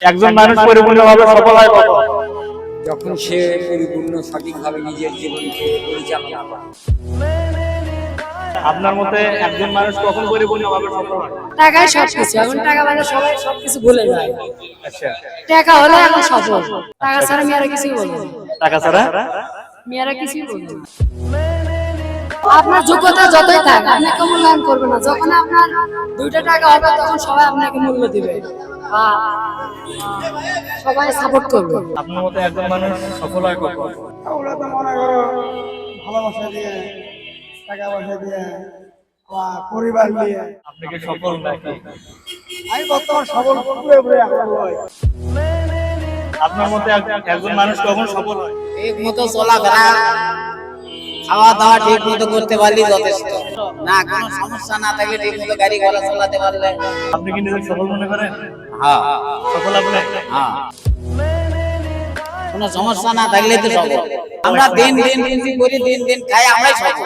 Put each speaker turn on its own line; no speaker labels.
একজন মানুষ পরিপূর্ণভাবে সফল হয় কখন?
যখন সে পরিপূর্ণ সঠিকভাবে নিজের জীবনকে পরিচালনা করে।
আপনার মতে একজন মানুষ কখন পরিপূর্ণভাবে সফল হয়?
টাকাই সবকিছু, এখন টাকা মানে সবাই সবকিছু ভুলে যায়।
আচ্ছা,
টাকা হলে এখন সফল, টাকা ছাড়া মেয়েরা কিছুই বলবে না।
টাকা ছাড়া
মেয়েরা কিছুই বলবে না। আপনার যোগ্যতা যতই থাক আপনাকে মূল্যায়ন করবে না। যখন আপনার 2টা টাকা হবে তখন সবাই আপনাকে মূল্য দিবে বা সবাই সাপোর্ট করবে।
আপনার মতে একজন মানুষ সফল হয় কখন?
ওগুলো তো মনে করো ভালোবাসা দিয়ে, টাকা পয়সা দিয়ে বা পরিবার নিয়ে।
আপনি কি সফল নাকি?
আমি বর্তমান সবল পুরোপুরি এখন নয়।
আপনার মতে একজন মানুষ কখন সফল হয়?
ঠিক মতো চলাফেরা, খাওয়া দাওয়া ঠিক মতো করতে পারলে যথেষ্ট। না কোনো সমস্যা না থাকলে ঠিক মতো গাড়ি ঘোড়া চালাতে পারলে।
আপনি কি নিজেকে সফল মনে করেন?
হ্যাঁ
সফল আপনি?
হ্যাঁ, কোনো সমস্যা না থাকলে তো সফল। আমরা দিন দিন করি, দিন দিন খাই, আমরাই সফল।